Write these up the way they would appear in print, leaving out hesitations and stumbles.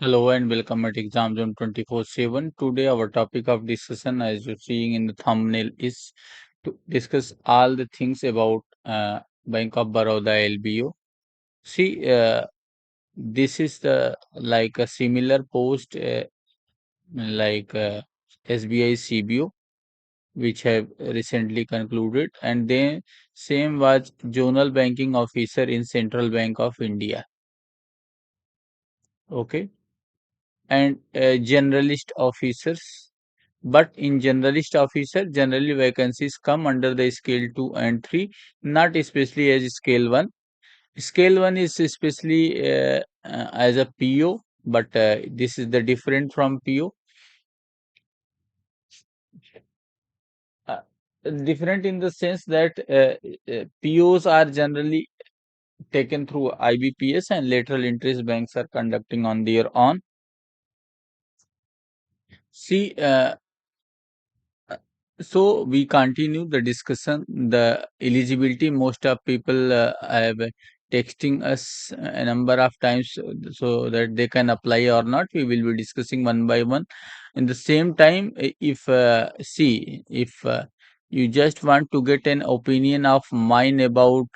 Hello and welcome at Exam Zone 24/7. Today, our topic of discussion, as you're seeing in the thumbnail, is to discuss all the things about Bank of Baroda LBO. See, this is the like a similar post like SBI CBO, which have recently concluded, and then same was Zonal Banking Officer in Central Bank of India. Okay, and generalist officers. But in generalist officer, generally vacancies come under the scale 2 and 3, not especially as scale 1. Scale 1 is especially as a PO, but this is the different from PO. Uh, Different in the sense that POs are generally taken through IBPS and lateral interest banks are conducting on their own. See, so we continue the discussion. The eligibility, most of people have texting us a number of times so that they can apply or not. We will be discussing one by one. In the same time, if you just want to get an opinion of mine about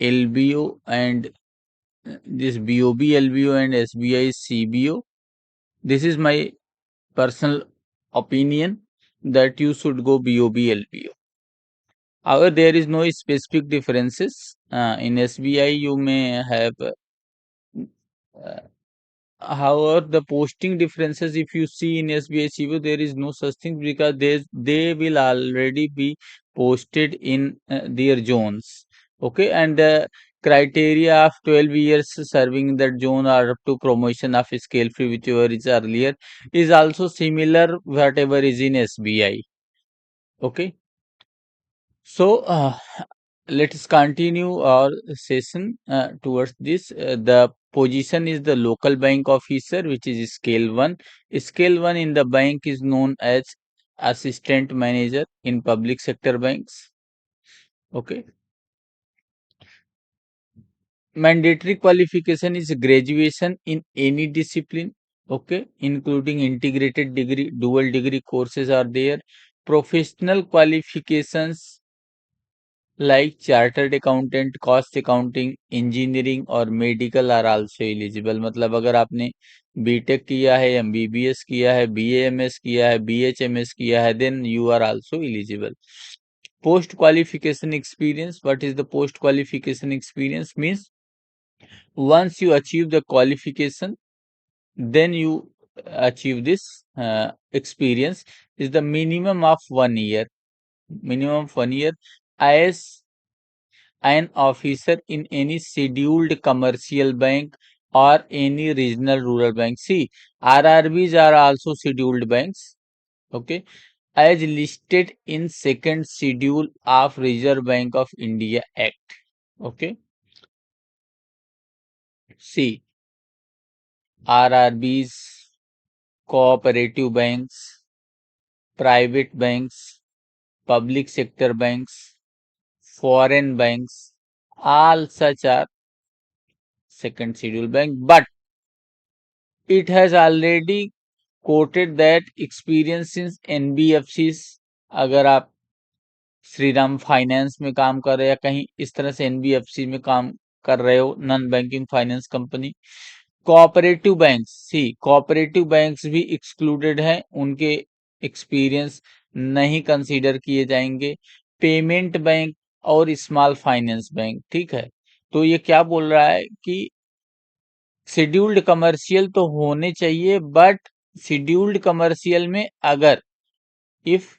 LBO and this BOB, LBO and SBI CBO, this is my personal opinion that you should go BOB, LBO. However, there is no specific differences. In SBI, you may have, uh, however, the posting differences, if you see in SBI CBO, there is no such thing because they will already be posted in their zones. Okay, and the criteria of 12 years serving in that zone or up to promotion of scale free, whichever is earlier, is also similar, whatever is in SBI. Okay, so let's continue our session towards this. The position is the local bank officer, which is scale 1. Scale 1 in the bank is known as assistant manager in public sector banks. Okay. Mandatory qualification is graduation in any discipline. Okay, including integrated degree, dual degree courses are there. Professional qualifications like chartered accountant, cost accounting, engineering और medical are also eligible. मतलब अगर आपने BTech किया है, MBBS किया है, BAMS किया है, बीएचएमएस किया है, then you are also eligible. Post qualification experience. What is the post qualification experience? Means once you achieve the qualification, then you achieve this experience is the minimum of 1 year. Minimum of 1 year as an officer in any scheduled commercial bank or any regional rural bank. See, RRBs are also scheduled banks. Okay, as listed in second schedule of Reserve Bank of India Act. Okay, see, RRBs, cooperative banks, private banks, public sector banks, foreign banks, all such are second schedule bank, but it has already quoted that experience in NBFCs. अगर आप Shriram finance में काम कर रहे हो या कहीं इस तरह से एनबीएफसी में काम कर रहे हो, non banking finance company. Cooperative banks, see cooperative banks भी एक्सक्लूडेड हैं, उनके एक्सपीरियंस नहीं कंसीडर किए जाएंगे. पेमेंट बैंक और स्मॉल फाइनेंस बैंक. ठीक है, तो ये क्या बोल रहा है कि शेड्यूल्ड कमर्शियल तो होने चाहिए, बट शेड्यूल्ड कमर्शियल में अगर if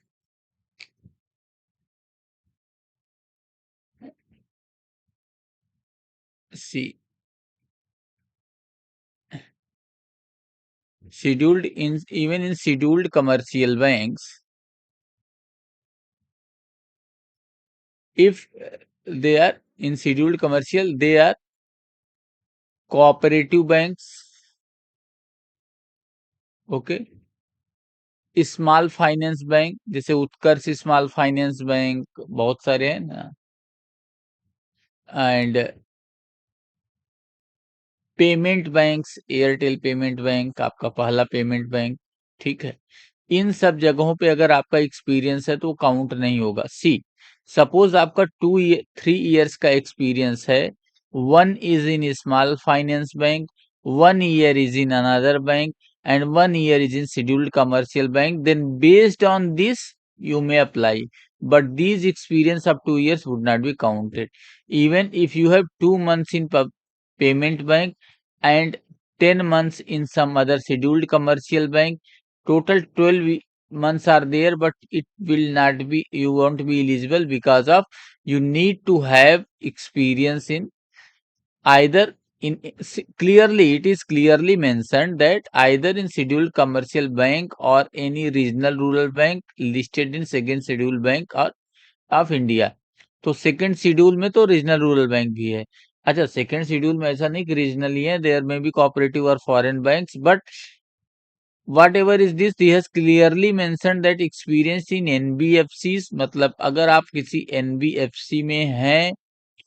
see scheduled in even in scheduled commercial banks, if they are in scheduled commercial, they are cooperative banks. Okay, small finance bank जैसे उत्कर्ष स्मॉल फाइनेंस बैंक, बहुत सारे हैं ना. And payment banks, Airtel payment bank आपका पहला payment bank, ठीक है। इन सब जगहों पे अगर आपका एक्सपीरियंस है तो काउंट नहीं होगा। सी सपोज आपका 3 इयर्स का एक्सपीरियंस है, 1 is in small finance bank, 1 year is in another bank and 1 year is in scheduled commercial bank, then based on this you may apply, but these experience of 2 years would not be counted. Even if you have 2 months in payment bank and 10 months in some other scheduled commercial bank, total 12 months are there, but it will not be, you won't be eligible because of you need to have experience in either in clearly, it is clearly mentioned that either in scheduled commercial bank or any regional rural bank listed in second schedule bank or of India. तो second schedule में तो regional rural bank भी है। अच्छा, second schedule में ऐसा नहीं कि रीजनल ही है, देयर में भी कोऑपरेटिव और foreign banks, but what ever is this, the has clearly mention that experience in NBFC, मतलब अगर आप किसी एनबीएफसी में हैं,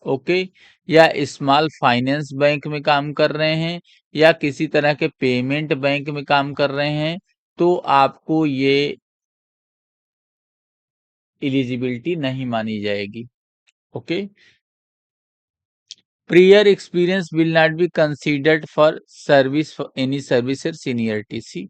ओके, या स्मॉल फाइनेंस बैंक में काम कर रहे हैं या किसी तरह के पेमेंट बैंक में काम कर रहे हैं, तो आपको ये एलिजिबिलिटी नहीं मानी जाएगी। Okay, prior experience will not be considered for service for any service or seniority। See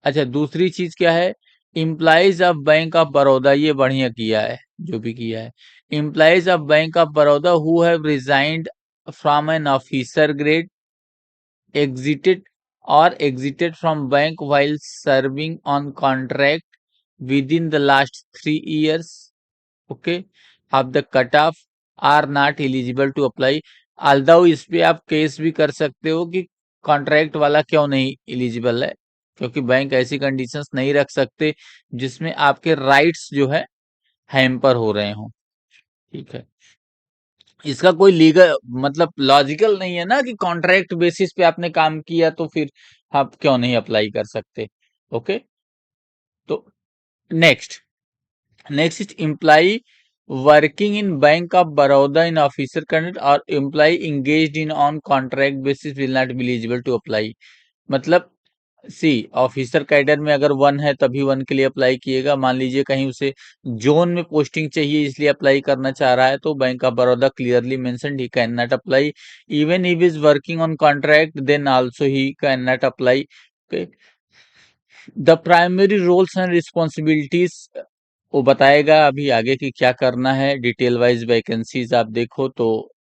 अच्छा, दूसरी चीज क्या है, employees of bank of Baroda, ये बढ़िया किया है जो भी किया है। Employees of bank of Baroda who have resigned from an officer grade, exited from bank while serving on contract within the last 3 years, okay, of the cutoff are not eligible to apply। although इस पे आप case भी कर सकते हो कि contract वाला क्यों नहीं एलिजिबल है, क्योंकि बैंक ऐसी कंडीशंस नहीं रख सकते जिसमें आपके राइट्स जो है हैम्पर हो रहे हों, ठीक है। इसका कोई लीगल मतलब लॉजिकल नहीं है ना कि कॉन्ट्रैक्ट बेसिस पे आपने काम किया तो फिर आप क्यों नहीं अप्लाई कर सकते। ओके, तो next next is employee working in bank of Baroda in officer candidate और employee engaged in on contract basis will not be eligible to apply. मतलब सी ऑफिसर कैडर में अगर 1 है तभी 1 के लिए अप्लाई किएगा। मान लीजिए कहीं उसे जोन में पोस्टिंग चाहिए इसलिए अप्लाई करना चाह रहा है, तो bank of Baroda clearly mentioned he can not apply. Even if is working on contract then also he can not apply. The primary roles and responsibilities वो बताएगा अभी आगे कि क्या करना है। डिटेल वाइज वैकेंसीज आप देखो तो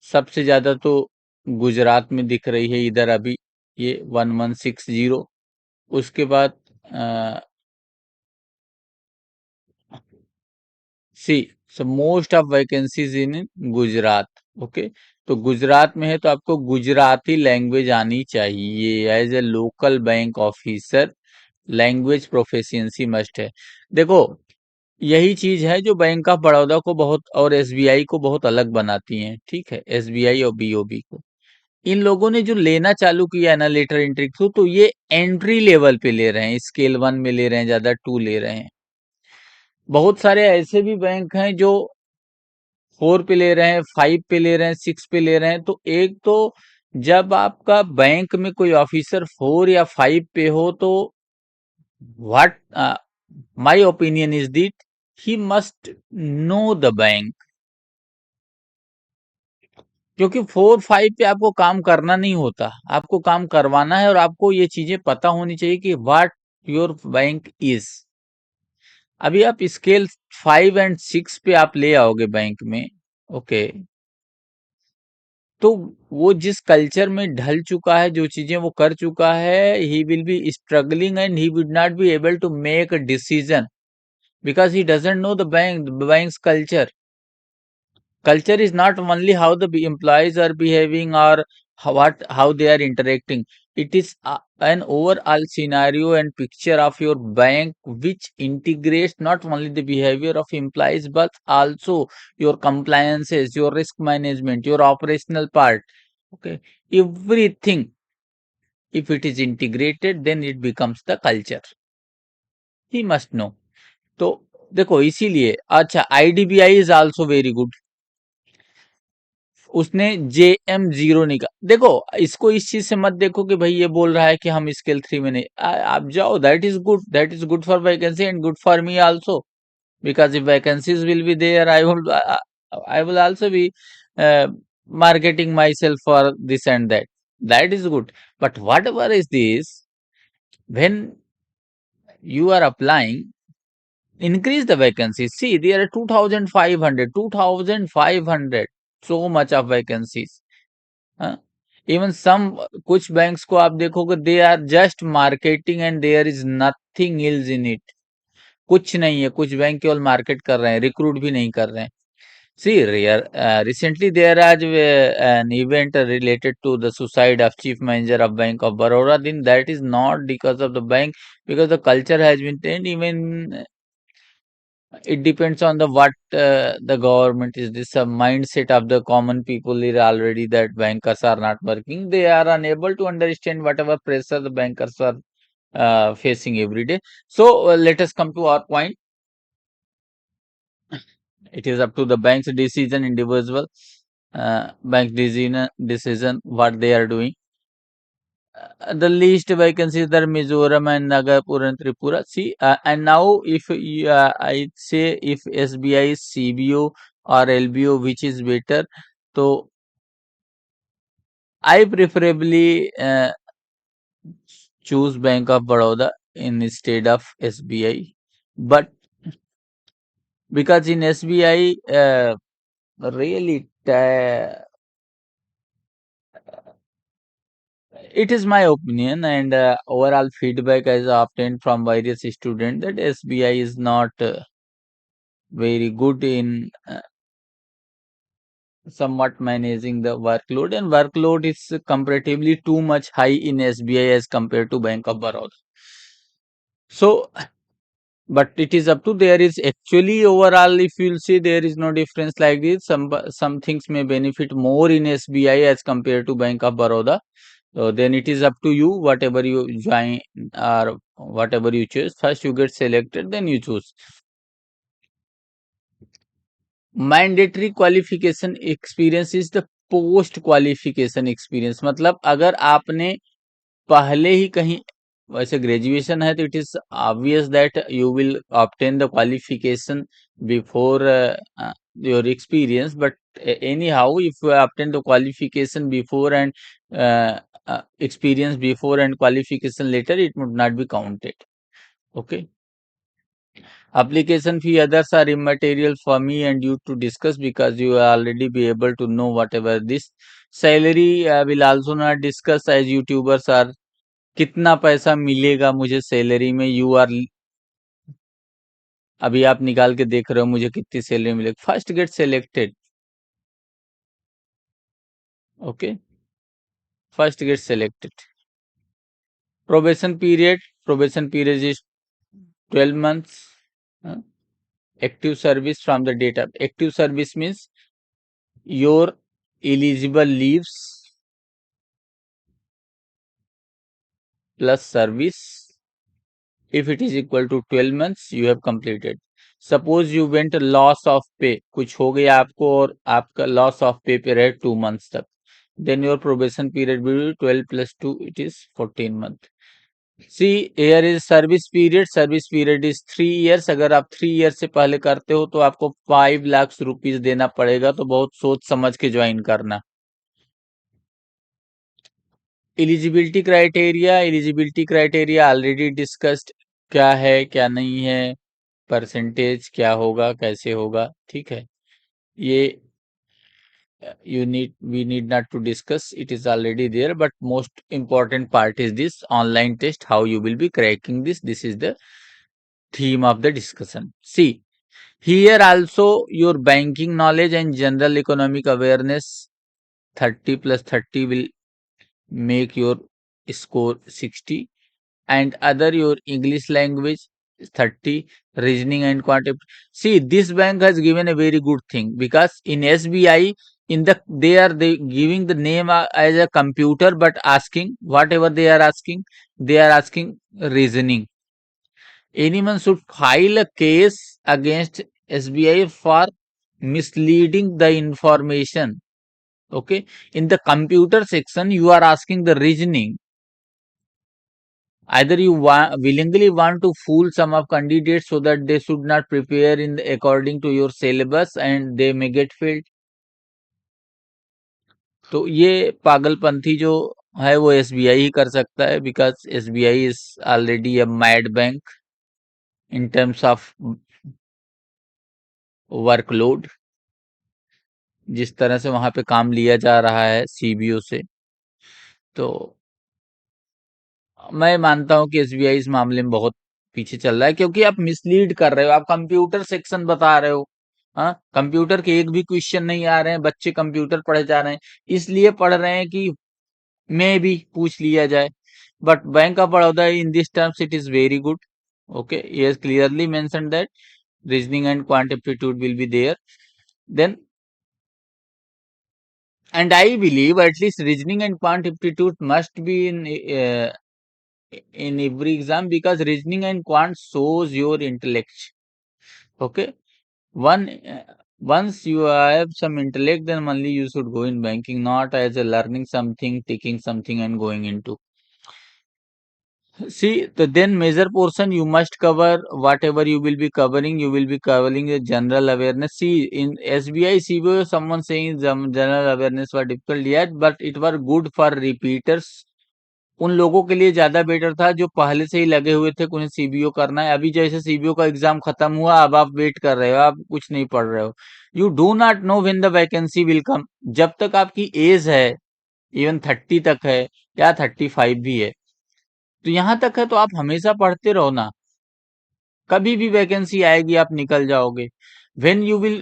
सबसे ज्यादा तो गुजरात में दिख रही है इधर अभी, ये 1160। उसके बाद see so most of vacancies in Gujarat. Okay, तो गुजरात में है तो आपको गुजराती लैंग्वेज आनी चाहिए as a local bank officer. Language proficiency must है। देखो, यही चीज है जो बैंक ऑफ बड़ौदा को बहुत और एसबीआई को बहुत अलग बनाती है, ठीक है, एसबीआई और बीओबी को। इन लोगों ने जो लेना चालू किया है ना लेटर एंट्री थ्रू, तो ये एंट्री लेवल पे ले रहे हैं, स्केल 1 में ले रहे हैं, ज्यादा 2 ले रहे हैं। बहुत सारे ऐसे भी बैंक हैं जो 4 पे ले रहे हैं, 5 पे ले रहे हैं, 6 पे ले रहे हैं। तो एक तो जब आपका बैंक में कोई ऑफिसर 4 या 5 पे हो तो what my opinion is that he must know the bank, क्योंकि 4 5 पे आपको काम करना नहीं होता, आपको काम करवाना है और आपको ये चीजें पता होनी चाहिए कि व्हाट योर बैंक इज। अभी आप स्केल 5 एंड 6 पे आप ले आओगे बैंक में, ओके, तो वो जिस कल्चर में ढल चुका है, जो चीजें वो कर चुका है, he will be struggling and he would not be able to make a decision because he doesn't know the bank's culture. Culture is not only how the employees are behaving or how they are interacting. It is an overall scenario and picture of your bank which integrates not only the behavior of employees but also your compliances, your risk management, your operational part. Okay, everything, if it is integrated then it becomes the culture. He must know. तो देखो इसीलिए अच्छा IDBI is also very good. उसने JM0 निकाल, देखो इसको इस चीज से मत देखो कि भाई ये बोल रहा है कि हम स्केल 3 में नहीं, आप जाओ, that is good, that is good for vacancy and good for me also, because if vacancies will be there, I will also be uh, marketing myself for this and that. That is good. But whatever is this, when you are applying, increase the vacancies. See, there are 2,500, 2,500, so much of vacancies. हाँ? Even some कुछ banks को आप देखोगे, they are just marketing and there is nothing else in it. कुछ नहीं है, कुछ bank केवल मार्केट कर रहे हैं, रिक्रूट भी नहीं कर रहे हैं। See, recently there was an event related to the suicide of chief manager of Bank of Baroda. Then that is not because of the bank, because the culture has been changed. Even it depends on the what the government is. This mindset of the common people is already that bankers are not working. They are unable to understand whatever pressure the bankers are facing every day. So let us come to our point. It is up to the bank's decision, individual bank decision what they are doing. The least vacancies are Mizoram and Nagapur and Tripura. See, and now if I say if SBI, CBO or LBO, which is better, so I preferably choose Bank of Baroda instead of SBI. But because in SBI, really, it is my opinion and overall feedback as obtained from various students that SBI is not very good in somewhat managing the workload, and workload is comparatively too much high in SBI as compared to Bank of Baroda. So, but it is up to, there is actually overall if you'll see there is no difference like this. Some things may benefit more in SBI as compared to Bank of Baroda. So then it is up to you, whatever you join or whatever you choose. First you get selected, then you choose. Mandatory qualification experience is the post qualification experience. मतलब अगर आपने पहले ही कहीं, वैसे graduation है तो it is obvious that you will obtain the qualification before your experience, but anyhow if you obtain the qualification before and experience before and qualification later, it would not be counted. Okay. Application fee others are immaterial for me and you to discuss because you will already be able to know whatever this. Salary will also not discuss as YouTubers are. कितना पैसा मिलेगा मुझे salary में, you are, अभी आप निकाल के देख रहे हो मुझे कितनी सैलरी मिलेगी, first get selected. Okay, first get selected. Probation period is 12 months. Active service from the data, active service means your eligible leaves plus service, if it is equal to 12 months you have completed. Suppose you went loss of pay, कुछ हो गया आपको और आपका loss of pay पे रहे 2 months तक, then your probation period will be 12 plus 2, it is 14 month. See, here is service period is 3 years. अगर आप 3 years से पहले करते हो तो आपको 5 लाख रुपीस देना पड़ेगा, तो बहुत सोच समझ के ज्वाइन करना। एलिजिबिलिटी क्राइटेरिया ऑलरेडी डिस्कस्ड, क्या है क्या नहीं है, परसेंटेज क्या होगा कैसे होगा, ठीक है, ये we need not to discuss, it is already there, but most important part is this online test, how you will be cracking this is the theme of the discussion. See, here also your banking knowledge and general economic awareness 30 plus 30 will make your score 60, and other your English language is 30, reasoning and quantitative. See, this bank has given a very good thing because in SBI, in the they giving the name as a computer, but asking whatever they are asking reasoning. Anyone should file a case against SBI for misleading the information. Okay, in the computer section, you are asking the reasoning. Either you willingly want to fool some of candidates so that they should not prepare according to your syllabus and they may get failed. तो ये पागलपंथी जो है वो SBI ही कर सकता है, because SBI is already a mad bank in terms of workload, जिस तरह से वहां पे काम लिया जा रहा है सीबीओ से। तो मैं मानता हूं कि एसबीआई इस मामले में बहुत पीछे चल रहा है, क्योंकि आप मिसलीड कर रहे हो। आप कंप्यूटर सेक्शन बता रहे हो, हाँ, कंप्यूटर के एक भी क्वेश्चन नहीं आ रहे हैं, बच्चे कंप्यूटर पढ़े जा रहे हैं, इसलिए पढ़ रहे हैं कि मैं भी पूछ लिया जाए। But bank of Baroda in this terms it is very good. Okay, he has clearly mentioned that reasoning and quant aptitude will be there. Then, and I believe at least reasoning and quant aptitude must be in every exam, because reasoning and quant shows your intellect. Okay, one once you have some intellect, then only you should go in banking, not as a learning something, taking something, and going into. See, the then major portion you must cover. Whatever you will be covering, you will be covering the general awareness. See, in SBI, CBO, someone saying general awareness was difficult yet, but it was good for repeaters. उन लोगों के लिए ज्यादा better था जो पहले से ही लगे हुए थे कि उन्हें सीबीओ करना है। अभी जैसे सीबीओ का एग्जाम खत्म हुआ, अब आप वेट कर रहे हो, आप कुछ नहीं पढ़ रहे हो। You do not know when the vacancy will come. जब तक आपकी एज है, इवन 30 तक है या 35 भी है, तो यहाँ तक है तो आप हमेशा पढ़ते रहो ना। कभी भी वैकेंसी आएगी, आप निकल जाओगे। When you will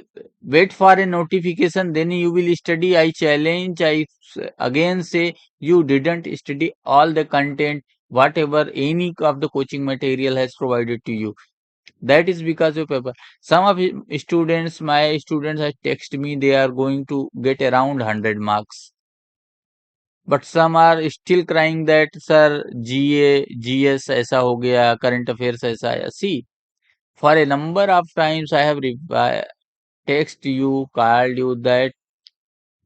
wait for a notification, then you will study. I challenge, I again say, you didn't study all the content, whatever any of the coaching material has provided to you. That is because of paper. Some of students, my students have texted me, they are going to get around 100 marks. But some are still crying that sir GA GS ऐसा हो गया, current affairs ऐसा आया। See, for a number of times I have text you, called you that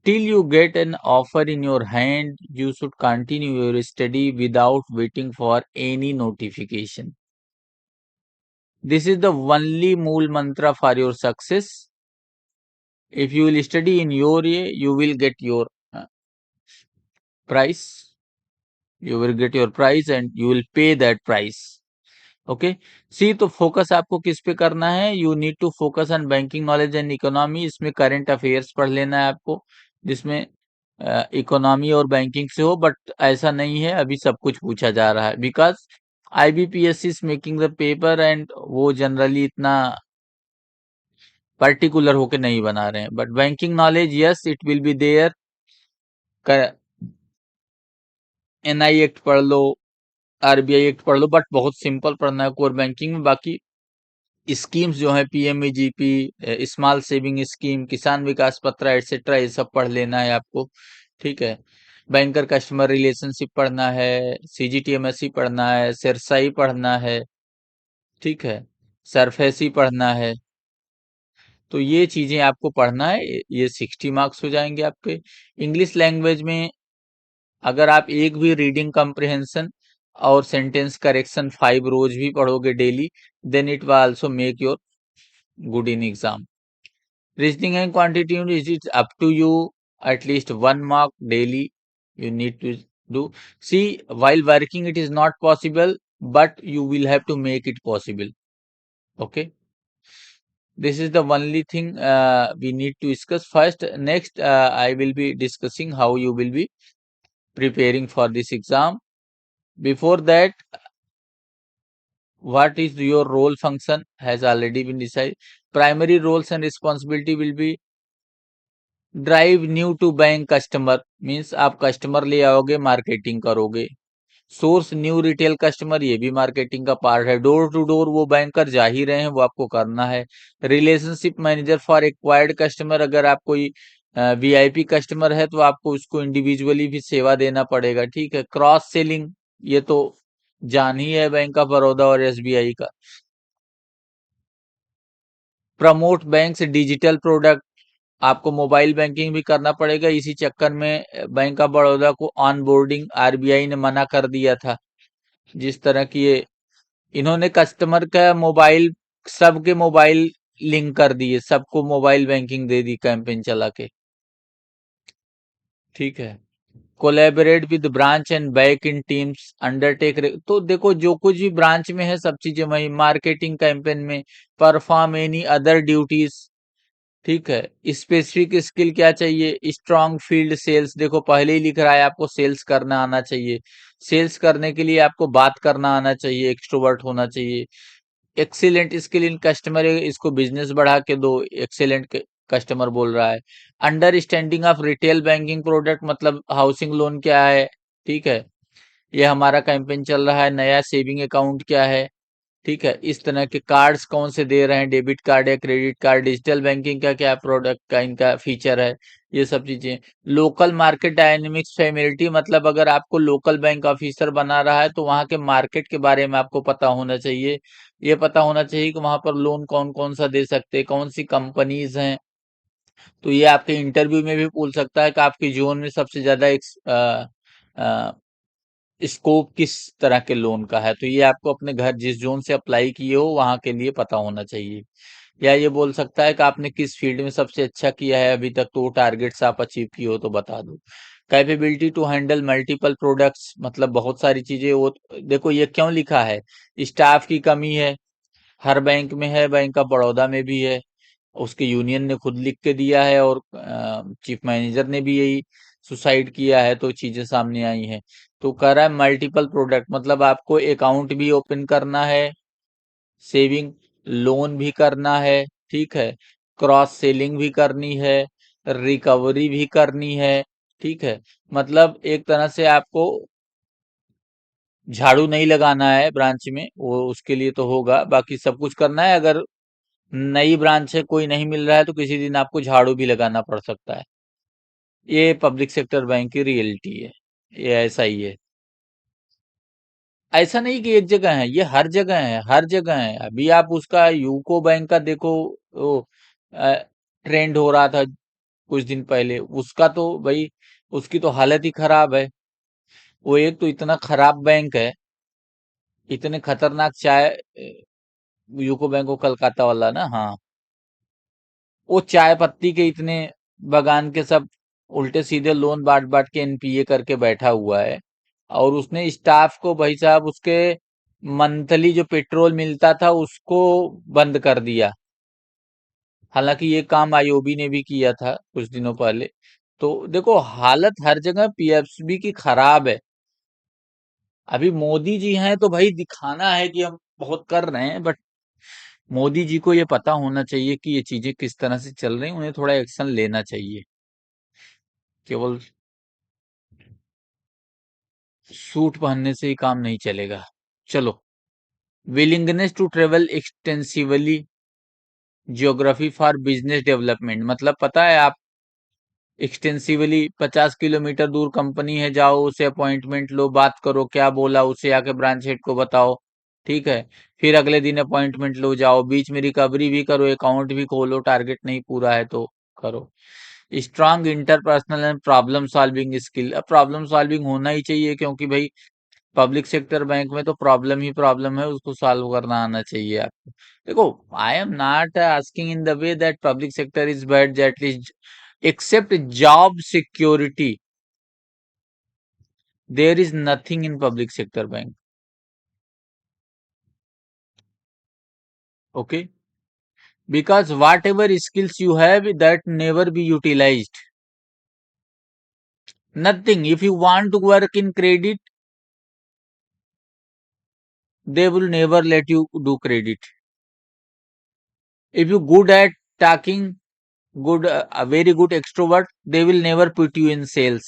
till you get an offer in your hand, you should continue your study without waiting for any notification. This is the only mool mantra for your success. If you will study in your way, you will get your price. You will get your price and you will pay that price. Okay, see, तो focus आपको किस पे करना है? You need to focus on banking knowledge and economy. इसमें current affairs पढ़ लेना है आपको, जिसमें इकोनॉमी और बैंकिंग से हो। बट ऐसा नहीं है, अभी सब कुछ पूछा जा रहा है, because IBPSC is making the paper and वो जनरली इतना पर्टिकुलर होके नहीं बना रहे हैं। But banking knowledge, yes, it will be there. NI act पढ़ लो, आरबीआई एक्ट पढ़ लो, बट बहुत सिंपल पढ़ना है कोर बैंकिंग में। बाकी स्कीम्स जो है, पीएमईजीपी, स्मॉल सेविंग स्कीम, किसान विकास पत्र एटसेट्रा, ये सब पढ़ लेना है आपको। ठीक है, बैंकर कस्टमर रिलेशनशिप पढ़ना है, सीजीटीएमएससी पढ़ना है, सिरसाई पढ़ना है, ठीक है, सरफेसी पढ़ना है। तो ये चीजें आपको पढ़ना है, ये 60 मार्क्स हो जाएंगे आपके। इंग्लिश लैंग्वेज में अगर आप एक भी रीडिंग कॉम्प्रिहेंशन और सेंटेंस करेक्शन 5 रोज भी पढ़ोगे daily, then it will also make your good in exam. Reasoning and quantitative is it up to you. At least 1 mark daily you need to do. See, while working it is not possible, but you will have to make it possible. Okay, this is the only thing we need to discuss first. Next, I will be discussing how you will be preparing for this exam. Before that, what is your role function has already been decided. Primary roles and responsibility will be drive new to bank customer, means आप customer ले आओगे, marketing करोगे। Source new retail customer, ये भी marketing का part है। Door to door वो banker जा ही रहे हैं, वो आपको करना है। Relationship manager for acquired customer, अगर आप कोई वीआईपी कस्टमर है तो आपको उसको इंडिविजुअली भी सेवा देना पड़ेगा। ठीक है, क्रॉस सेलिंग, ये तो जान ही है बैंक ऑफ बड़ौदा और एसबीआई का। प्रमोट बैंक्स डिजिटल प्रोडक्ट, आपको मोबाइल बैंकिंग भी करना पड़ेगा। इसी चक्कर में बैंक ऑफ बड़ौदा को ऑन बोर्डिंग आरबीआई ने मना कर दिया था। जिस तरह की ये इन्होंने कस्टमर का मोबाइल, सबके मोबाइल लिंक कर दिए, सबको मोबाइल बैंकिंग दे दी कैंपेन चला के। ठीक है। Collaborate with branch and back in teams, undertake, तो देखो जो कुछ भी ब्रांच में है सब चीजें वही, मार्केटिंग कैंपेन में परफॉर्म एनी अदर ड्यूटीज। ठीक है। स्पेसिफिक स्किल क्या चाहिए, स्ट्रांग फील्ड सेल्स, देखो पहले ही लिख रहा है आपको सेल्स करना आना चाहिए। सेल्स करने के लिए आपको बात करना आना चाहिए, एक्सट्रोवर्ट होना चाहिए। एक्सीलेंट स्किल इन कस्टमर, इसको बिजनेस बढ़ा के दो, एक्सीलेंट कस्टमर बोल रहा है। Understanding of retail banking product, मतलब हाउसिंग लोन क्या है। ठीक है। ये हमारा कैंपेन चल रहा है, नया सेविंग अकाउंट क्या है। ठीक है। इस तरह के कार्ड्स कौन से दे रहे हैं, डेबिट कार्ड या क्रेडिट कार्ड, डिजिटल बैंकिंग का क्या प्रोडक्ट का इनका फीचर है, ये सब चीजें। लोकल मार्केट डायनेमिक्स फेमिलिटी, मतलब अगर आपको लोकल बैंक ऑफिसर बना रहा है तो वहाँ के मार्केट के बारे में आपको पता होना चाहिए। ये पता होना चाहिए कि वहाँ पर लोन कौन कौन सा दे सकते हैं, कौन सी कंपनीज हैं। तो ये आपके इंटरव्यू में भी पूछ सकता है कि आपके जोन में सबसे ज्यादा स्कोप किस तरह के लोन का है। तो ये आपको अपने घर जिस जोन से अप्लाई किए हो वहां के लिए पता होना चाहिए। या ये बोल सकता है कि आपने किस फील्ड में सबसे अच्छा किया है अभी तक, तो वो टारगेट्स आप अचीव किए हो तो बता दो। Capability to handle multiple products, मतलब बहुत सारी चीजें। वो देखो ये क्यों लिखा है, स्टाफ की कमी है, हर बैंक में है, बैंक ऑफ बड़ौदा में भी है, उसके यूनियन ने खुद लिख के दिया है, और चीफ मैनेजर ने भी यही सुसाइड किया है, तो चीजें सामने आई हैं। तो कह रहा है मल्टीपल प्रोडक्ट, मतलब आपको अकाउंट भी ओपन करना है, सेविंग लोन भी करना है। ठीक है। क्रॉस सेलिंग भी करनी है, रिकवरी भी करनी है। ठीक है। मतलब एक तरह से आपको झाड़ू नहीं लगाना है ब्रांच में, वो उसके लिए तो होगा, बाकी सब कुछ करना है। अगर नई ब्रांच है, कोई नहीं मिल रहा है, तो किसी दिन आपको झाड़ू भी लगाना पड़ सकता है। ये पब्लिक सेक्टर बैंक की रियलिटी है, ये ऐसा ही है। ऐसा नहीं कि एक जगह है, ये हर जगह है, हर जगह है। अभी आप उसका यूको बैंक का देखो, वो ट्रेंड हो रहा था कुछ दिन पहले, उसका तो भाई, उसकी तो हालत ही खराब है। वो एक तो इतना खराब बैंक है, इतने खतरनाक चाय, यूको बैंक, को कलकत्ता वाला ना, हाँ। वो चाय पत्ती के इतने बगान के सब उल्टे सीधे लोन बांट बांट के एनपीए करके बैठा हुआ है। और उसने स्टाफ को, भाई साहब, उसके मंथली जो पेट्रोल मिलता था उसको बंद कर दिया। हालांकि ये काम आईओबी ने भी किया था कुछ दिनों पहले। तो देखो हालत हर जगह पीएफबी की खराब है। अभी मोदी जी हैं तो भाई दिखाना है कि हम बहुत कर रहे हैं, बट मोदी जी को ये पता होना चाहिए कि ये चीजें किस तरह से चल रही हैं, उन्हें थोड़ा एक्शन लेना चाहिए। केवल सूट पहनने से ही काम नहीं चलेगा। चलो। Willingness to travel extensively geography for business development, मतलब पता है आप, एक्सटेंसिवली 50 किलोमीटर दूर कंपनी है, जाओ उसे अपॉइंटमेंट लो, बात करो, क्या बोला उसे आके ब्रांच हेड को बताओ। ठीक है। फिर अगले दिन अपॉइंटमेंट लो, जाओ, बीच में रिकवरी भी करो, अकाउंट भी खोलो, टारगेट नहीं पूरा है तो करो। Strong interpersonal and problem solving skill, अब प्रॉब्लम सॉल्विंग होना ही चाहिए, क्योंकि भाई पब्लिक सेक्टर बैंक में तो प्रॉब्लम ही प्रॉब्लम है, उसको सॉल्व करना आना चाहिए आपको। देखो, I am not asking in the way that public sector is bad, at least except job security there is nothing in public sector bank. Okay. Because whatever skills you have that never be utilized, nothing. If you want to work in credit, they will never let you do credit. If you good at talking, good, a very good extrovert, they will never put you in sales,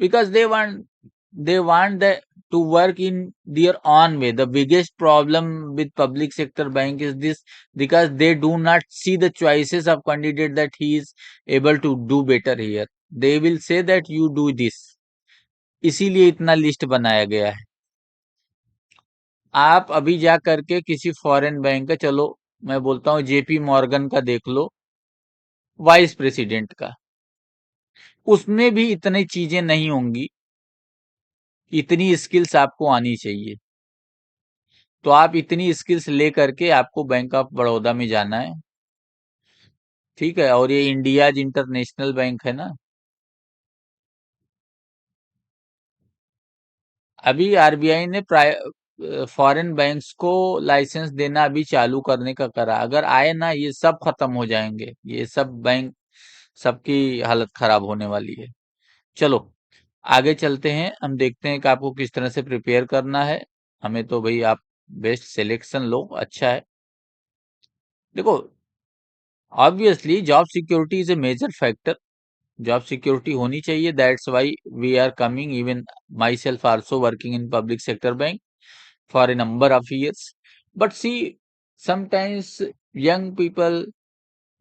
because they want to work in their own way. The biggest problem with public sector bank is this, because they do not see the choices of candidate that he is able to do better here. They will say that you do this, इसीलिए इतना list बनाया गया है। आप अभी जा करके किसी फॉरेन बैंक का, चलो मैं बोलता हूँ जेपी मॉर्गन का देख लो, वाइस प्रेसिडेंट का, उसमें भी इतनी चीजें नहीं होंगी, इतनी स्किल्स आपको आनी चाहिए। तो आप इतनी स्किल्स ले करके आपको बैंक ऑफ बड़ौदा में जाना है, ठीक है। और ये इंडियाज इंटरनेशनल बैंक है ना। अभी आरबीआई ने फॉरेन बैंक्स को लाइसेंस देना अभी चालू करने का करा, अगर आए ना ये सब खत्म हो जाएंगे, ये सब बैंक, सबकी हालत खराब होने वाली है। चलो आगे चलते हैं, हम देखते हैं कि आपको किस तरह से प्रिपेयर करना है। हमें तो भाई आप बेस्ट सिलेक्शन लो, अच्छा है। देखो, obviously job security is a major factor, job security होनी चाहिए, that's why we are coming, even myself also working in public sector bank for a number of years. But see, sometimes young people,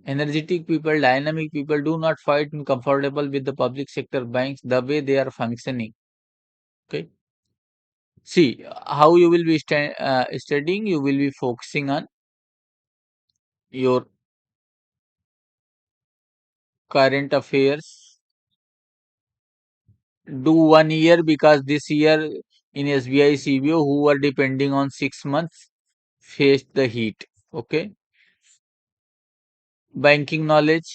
energetic people, dynamic people do not find comfortable with the public sector banks the way they are functioning. Okay. See, how you will be studying, you will be focusing on your current affairs. Do 1 year, because this year in SBI CBO, who are depending on 6 months, faced the heat. Okay. Banking knowledge,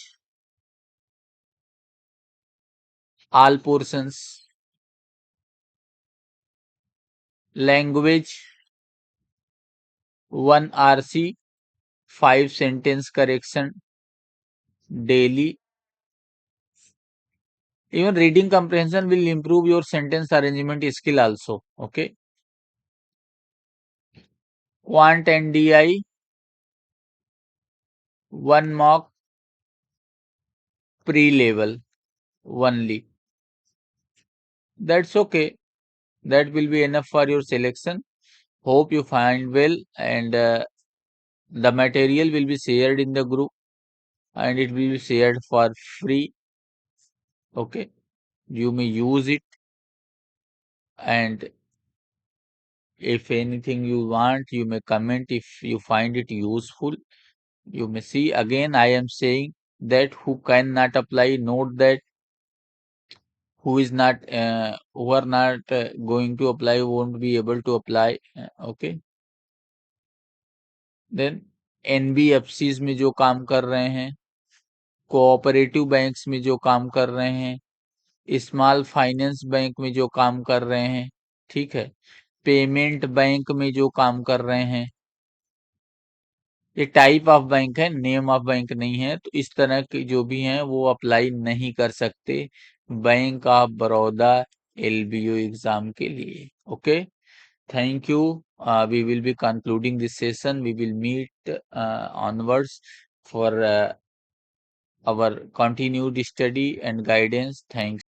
all portions. Language, 1 RC, 5 sentence correction daily. Even reading comprehension will improve your sentence arrangement skill also. Okay. Quant and DI, 1 mock pre-level only. That's okay. That will be enough for your selection. Hope you find well, and the material will be shared in the group, and it will be shared for free. Okay. You may use it, and if anything you want, you may comment if you find it useful. You may see, again I am saying that who cannot apply, note that who are not going to apply won't be able to apply. Okay. Then NBFCs में जो काम कर रहे हैं, cooperative banks में जो काम कर रहे हैं, स्मॉल फाइनेंस बैंक में जो काम कर रहे हैं, ठीक है, पेमेंट बैंक में जो काम कर रहे हैं, ये टाइप ऑफ बैंक है, नेम ऑफ बैंक नहीं है, तो इस तरह के जो भी हैं वो अप्लाई नहीं कर सकते bank of Baroda LBO exam के लिए। Okay, thank you. We will be concluding this session. We will meet onwards for our continued study and guidance. Thanks.